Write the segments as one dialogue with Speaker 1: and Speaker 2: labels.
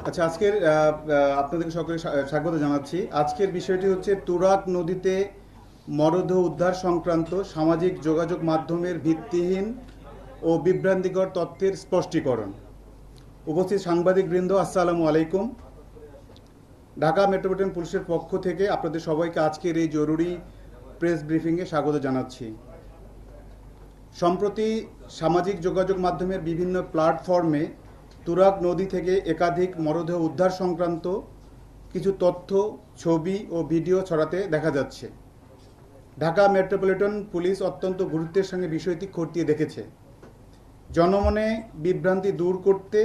Speaker 1: আচ্ছা, আজকের আপনাদেরকে সকলে স্বাগত জানাচ্ছি। আজকের বিষয়টি হচ্ছে তুরাগ নদীতে মরদেহ উদ্ধার সংক্রান্ত সামাজিক যোগাযোগ মাধ্যমের ভিত্তিহীন ও বিভ্রান্তিকর তথ্যের স্পষ্টীকরণ। উপস্থিত সাংবাদিকবৃন্দ, আসসালামু আলাইকুম। ঢাকা মেট্রোপলিটন পুলিশের পক্ষ থেকে আপনাদের সবাইকে আজকের এই জরুরি প্রেস ব্রিফিংয়ে স্বাগত জানাচ্ছি। সম্প্রতি সামাজিক যোগাযোগ মাধ্যমের বিভিন্ন প্ল্যাটফর্মে তুরাগ নদী থেকে একাধিক মরদেহ উদ্ধার সংক্রান্ত কিছু তথ্য, ছবি ও ভিডিও ছড়াতে দেখা যাচ্ছে। ঢাকা মেট্রোপলিটন পুলিশ অত্যন্ত গুরুত্বের সঙ্গে বিষয়টি খতিয়ে দেখেছে। জনমনে বিভ্রান্তি দূর করতে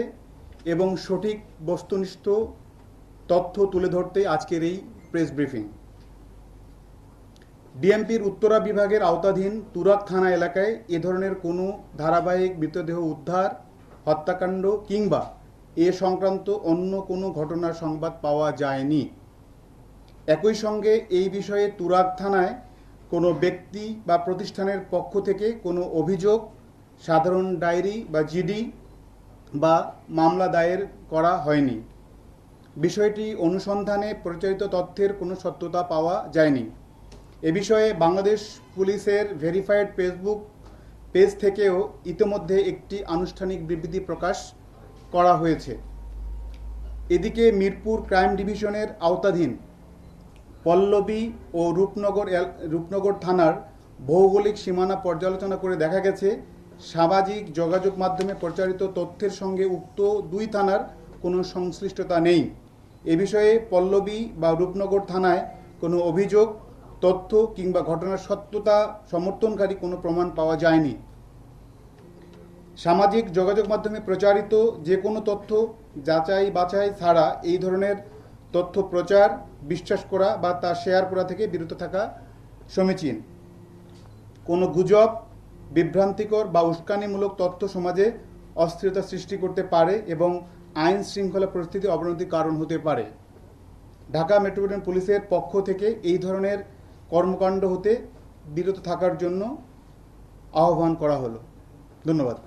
Speaker 1: এবং সঠিক বস্তুনিষ্ঠ তথ্য তুলে ধরতে আজকের এই প্রেস ব্রিফিং। ডিএমপির উত্তরা বিভাগের আওতাধীন তুরাগ থানা এলাকায় এ ধরনের কোনো ধারাবাহিক মৃতদেহ উদ্ধার, হত্যাকাণ্ড কিংবা এ সংক্রান্ত অন্য কোনো ঘটনার সংবাদ পাওয়া যায়নি। একই সঙ্গে এই বিষয়ে তুরাগ থানায় কোনো ব্যক্তি বা প্রতিষ্ঠানের পক্ষ থেকে কোনো অভিযোগ, সাধারণ ডায়েরি বা জিডি বা মামলা দায়ের করা হয়নি। বিষয়টি অনুসন্ধানে প্রচারিত তথ্যের কোনো সত্যতা পাওয়া যায়নি। এ বিষয়ে বাংলাদেশ পুলিশের ভেরিফাইড ফেসবুক পেজ থেকেও ইতিমধ্যে একটি আনুষ্ঠানিক বিবৃতি প্রকাশ করা হয়েছে। এদিকে মিরপুর ক্রাইম ডিভিশনের আওতাধীন পল্লবী ও রূপনগর থানার ভৌগোলিক সীমানা পর্যালোচনা করে দেখা গেছে, সামাজিক যোগাযোগ মাধ্যমে প্রচারিত তথ্যের সঙ্গে উক্ত দুই থানার কোনো সংশ্লিষ্টতা নেই। এ বিষয়ে পল্লবী বা রূপনগর থানায় কোনো অভিযোগ, তথ্য কিংবা ঘটনার সত্যতা সমর্থনকারী কোনো প্রমাণ পাওয়া যায়নি। সামাজিক যোগাযোগ মাধ্যমে প্রচারিত যে কোনো তথ্য যাচাই বাছাই ছাড়া এই ধরনের তথ্য প্রচার, বিশ্বাস করা বা তা শেয়ার করা থেকে বিরত থাকা সমীচীন। কোনো গুজব, বিভ্রান্তিকর বা উস্কানিমূলক তথ্য সমাজে অস্থিরতা সৃষ্টি করতে পারে এবং আইন শৃঙ্খলা পরিস্থিতি অবনতির কারণ হতে পারে। ঢাকা মেট্রোপলিটন পুলিশের পক্ষ থেকে এই ধরনের কর্মকাণ্ড হতে বিরত থাকার জন্য আহ্বান করা হলো। ধন্যবাদ।